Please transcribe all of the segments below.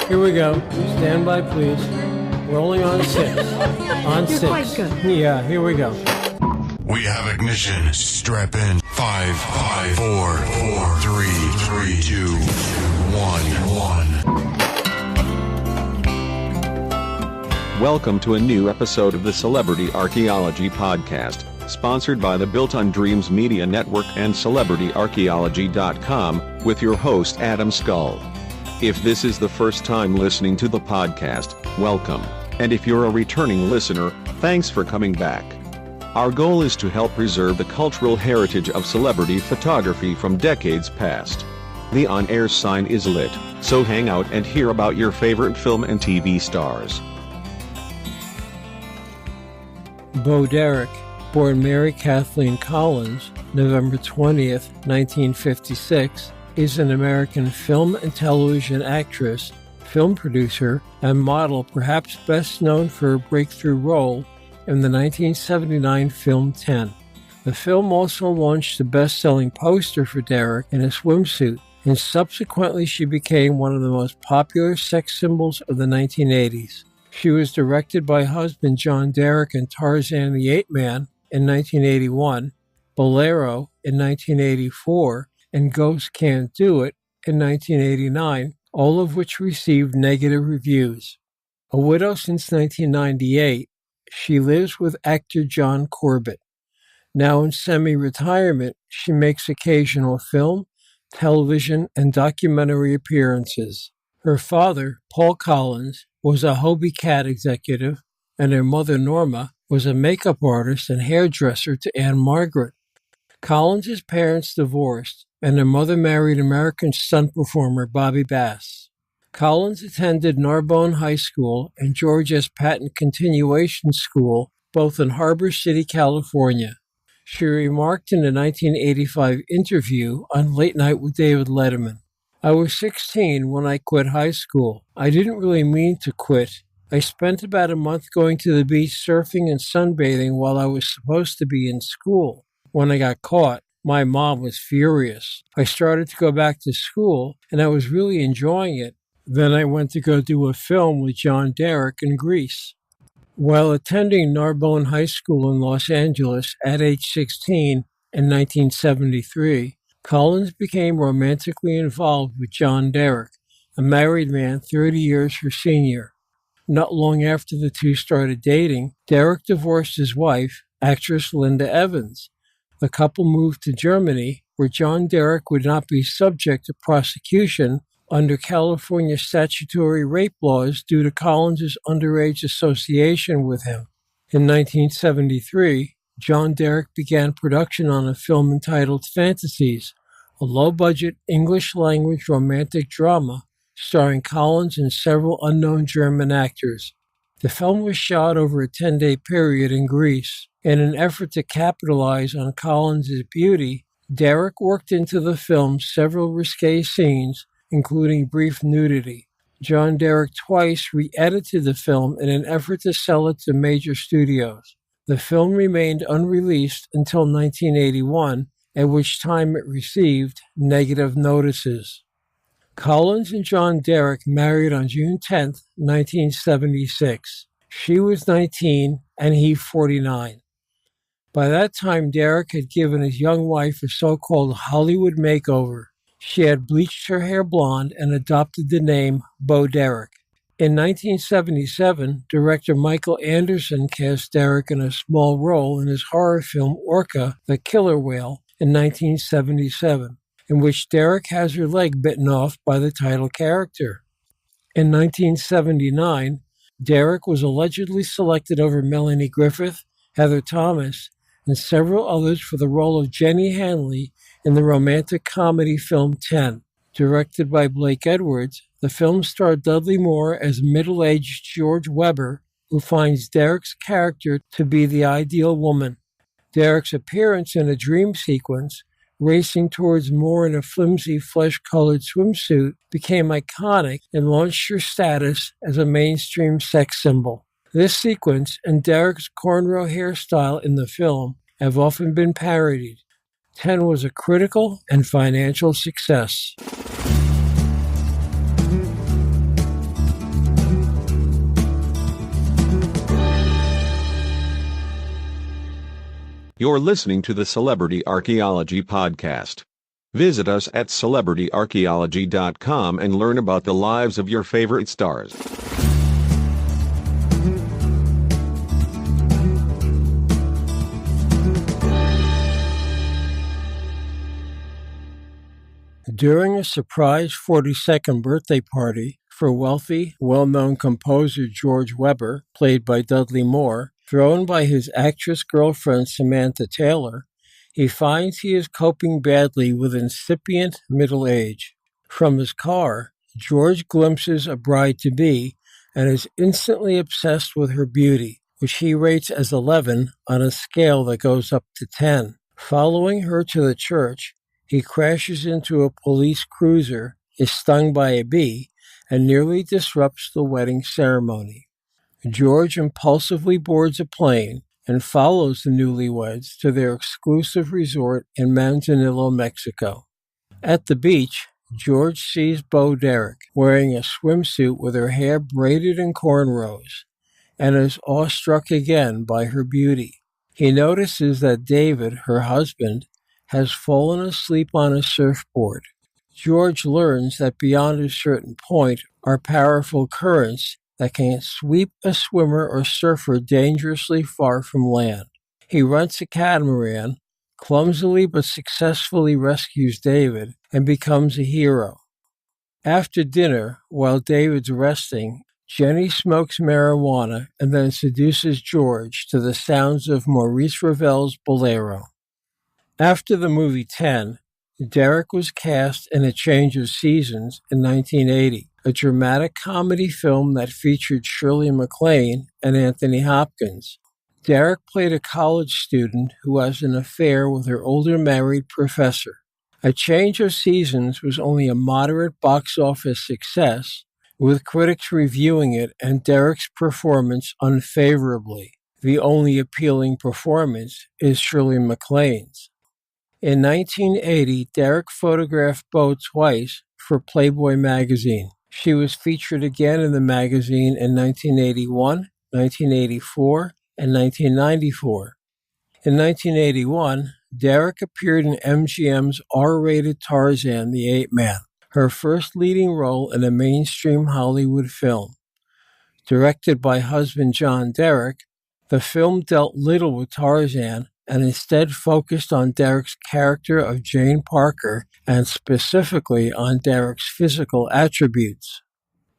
Here we go. Stand by, please. Rolling on 6. On 6. Quite good. Yeah, here we go. We have ignition. Strap in. 5, 4, 3, 2, 1. Welcome to a new episode of the Celebrity Archaeology Podcast, sponsored by the Built on Dreams Media Network and CelebrityArchaeology.com, with your host Adam Skull. If this is the first time listening to the podcast, welcome, and if you're a returning listener, thanks for coming back. Our goal is to help preserve the cultural heritage of celebrity photography from decades past. The on-air sign is lit, so hang out and hear about your favorite film and TV stars. Bo Derek, born Mary Cathleen Collins, November 20th, 1956, is an American film and television actress, film producer, and model, perhaps best known for her breakthrough role in the 1979 film 10. The film also launched the best-selling poster for Derek in a swimsuit, and subsequently she became one of the most popular sex symbols of the 1980s. She was directed by husband John Derek in Tarzan the Ape Man in 1981, Bolero in 1984, and Ghost Can't Do It in 1989, all of which received negative reviews. A widow since 1998, she lives with actor John Corbett. Now in semi-retirement, she makes occasional film, television, and documentary appearances. Her father, Paul Collins, was a Hobie Cat executive, and her mother, Norma, was a makeup artist and hairdresser to Ann-Margret. Collins' parents divorced, and her mother married American stunt performer Bobby Bass. Collins attended Narbonne High School and George S. Patton Continuation School, both in Harbor City, California. She remarked in a 1985 interview on Late Night with David Letterman, "I was 16 when I quit high school. I didn't really mean to quit. I spent about a month going to the beach surfing and sunbathing while I was supposed to be in school. When I got caught, my mom was furious. I started to go back to school, and I was really enjoying it. Then I went to go do a film with John Derek in Greece." While attending Narbonne High School in Los Angeles at age 16 in 1973, Collins became romantically involved with John Derek, a married man 30 years her senior. Not long after the two started dating, Derek divorced his wife, actress Linda Evans. The couple moved to Germany, where John Derek would not be subject to prosecution under California statutory rape laws due to Collins' underage association with him. In 1973, John Derek began production on a film entitled Fantasies, a low-budget English-language romantic drama starring Collins and several unknown German actors. The film was shot over a 10-day period in Greece. In an effort to capitalize on Collins' beauty, Derek worked into the film several risqué scenes, including brief nudity. John Derek twice re-edited the film in an effort to sell it to major studios. The film remained unreleased until 1981, at which time it received negative notices. Collins and John Derek married on June 10, 1976. She was 19 and he 49. By that time, Derek had given his young wife a so-called Hollywood makeover. She had bleached her hair blonde and adopted the name Bo Derek. In 1977, director Michael Anderson cast Derek in a small role in his horror film Orca, the Killer Whale, in 1977, in which Derek has her leg bitten off by the title character. In 1979, Derek was allegedly selected over Melanie Griffith, Heather Thomas, and several others for the role of Jenny Hanley in the romantic comedy film 10. Directed by Blake Edwards, the film starred Dudley Moore as middle-aged George Weber, who finds Derek's character to be the ideal woman. Derek's appearance in a dream sequence, racing towards Moore in a flimsy flesh-colored swimsuit, became iconic and launched her status as a mainstream sex symbol. This sequence and Derek's cornrow hairstyle in the film have often been parodied. 10 was a critical and financial success. You're listening to the Celebrity Archaeology Podcast. Visit us at celebrityarchaeology.com and learn about the lives of your favorite stars. During a surprise 42nd birthday party for wealthy, well-known composer George Weber, played by Dudley Moore, thrown by his actress girlfriend Samantha Taylor, he finds he is coping badly with incipient middle age. From his car, George glimpses a bride-to-be and is instantly obsessed with her beauty, which he rates as 11 on a scale that goes up to 10. Following her to the church, he crashes into a police cruiser, is stung by a bee, and nearly disrupts the wedding ceremony. George impulsively boards a plane and follows the newlyweds to their exclusive resort in Manzanillo, Mexico. At the beach, George sees Bo Derek wearing a swimsuit with her hair braided in cornrows, and is awestruck again by her beauty. He notices that David, her husband, has fallen asleep on a surfboard. George learns that beyond a certain point are powerful currents that can sweep a swimmer or surfer dangerously far from land. He rents a catamaran, clumsily but successfully rescues David, and becomes a hero. After dinner, while David's resting, Jenny smokes marijuana and then seduces George to the sounds of Maurice Ravel's Bolero. After the movie 10, Derek was cast in A Change of Seasons in 1980, a dramatic comedy film that featured Shirley MacLaine and Anthony Hopkins. Derek played a college student who has an affair with her older married professor. A Change of Seasons was only a moderate box office success, with critics reviewing it and Derek's performance unfavorably. The only appealing performance is Shirley MacLaine's. In 1980, Derek photographed Bo twice for Playboy magazine. She was featured again in the magazine in 1981, 1984, and 1994. In 1981, Derek appeared in MGM's R-rated Tarzan, the Ape Man, her first leading role in a mainstream Hollywood film. Directed by husband John Derek, the film dealt little with Tarzan and instead focused on Derek's character of Jane Parker and specifically on Derek's physical attributes.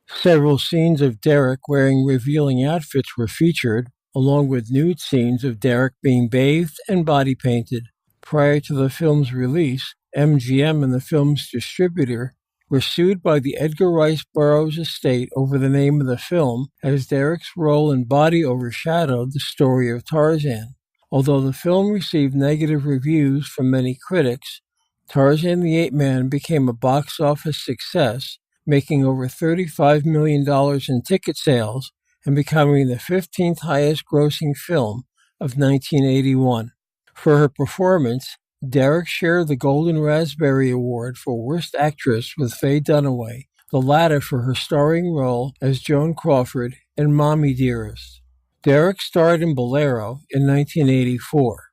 Several scenes of Derek wearing revealing outfits were featured, along with nude scenes of Derek being bathed and body painted. Prior to the film's release, MGM and the film's distributor were sued by the Edgar Rice Burroughs estate over the name of the film, as Derek's role and body overshadowed the story of Tarzan. Although the film received negative reviews from many critics, Tarzan the Ape Man became a box office success, making over $35 million in ticket sales and becoming the 15th highest grossing film of 1981. For her performance, Derek shared the Golden Raspberry Award for Worst Actress with Faye Dunaway, the latter for her starring role as Joan Crawford in Mommy Dearest. Derek starred in Bolero in 1984.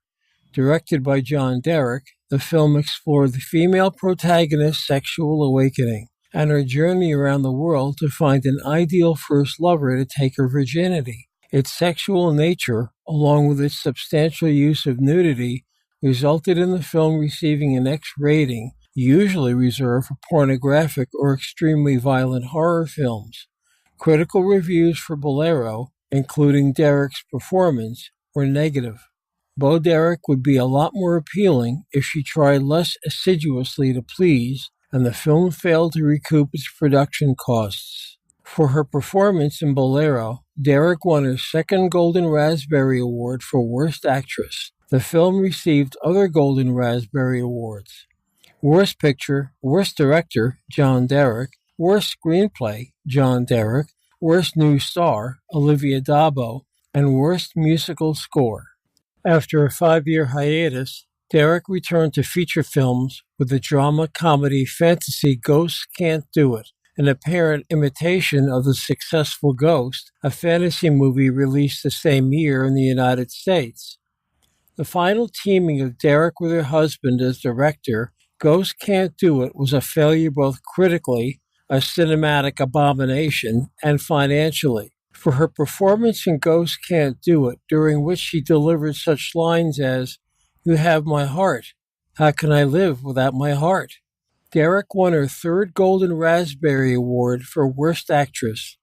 Directed by John Derek, the film explored the female protagonist's sexual awakening and her journey around the world to find an ideal first lover to take her virginity. Its sexual nature, along with its substantial use of nudity, resulted in the film receiving an X rating, usually reserved for pornographic or extremely violent horror films. Critical reviews for Bolero, including Derek's performance, were negative. Bo Derek would be a lot more appealing if she tried less assiduously to please, and the film failed to recoup its production costs. For her performance in Bolero, Derek won her second Golden Raspberry Award for Worst Actress. The film received other Golden Raspberry Awards: Worst Picture, Worst Director, John Derek; Worst Screenplay, John Derek; Worst New Star, Olivia d'Abo; and Worst Musical Score. After a 5-year hiatus, Derek returned to feature films with the drama-comedy fantasy Ghosts Can't Do It, an apparent imitation of the successful Ghost, a fantasy movie released the same year in the United States. The final teaming of Derek with her husband as director, Ghost Can't Do It, was a failure both critically, a cinematic abomination, and financially. For her performance in Ghost Can't Do It, during which she delivered such lines as, "You have my heart. How can I live without my heart?" Derek won her third Golden Raspberry Award for Worst Actress.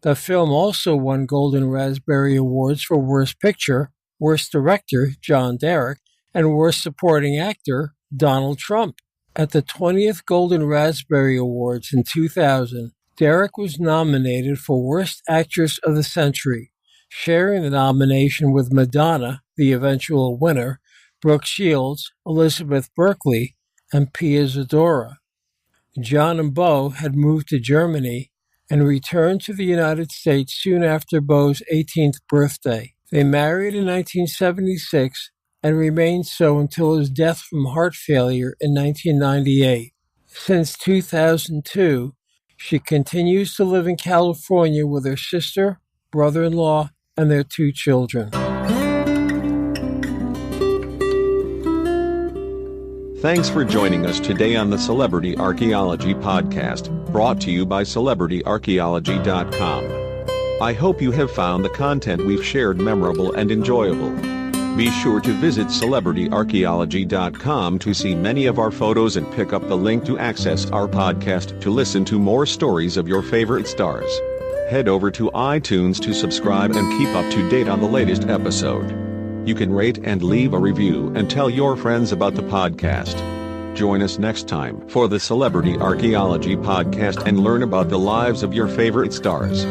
The film also won Golden Raspberry Awards for Worst Picture, Worst Director, John Derek, and Worst Supporting Actor, Donald Trump. At the 20th Golden Raspberry Awards in 2000, Derek was nominated for Worst Actress of the Century, sharing the nomination with Madonna, the eventual winner, Brooke Shields, Elizabeth Berkley, and Pia Zadora. John and Beau had moved to Germany and returned to the United States soon after Beau's 18th birthday. They married in 1976 and remained so until his death from heart failure in 1998. Since 2002, she continues to live in California with her sister, brother-in-law, and their 2 children. Thanks for joining us today on the Celebrity Archaeology Podcast, brought to you by celebrityarchaeology.com. I hope you have found the content we've shared memorable and enjoyable. Be sure to visit celebrityarchaeology.com to see many of our photos and pick up the link to access our podcast to listen to more stories of your favorite stars. Head over to iTunes to subscribe and keep up to date on the latest episode. You can rate and leave a review and tell your friends about the podcast. Join us next time for the Celebrity Archaeology Podcast and learn about the lives of your favorite stars.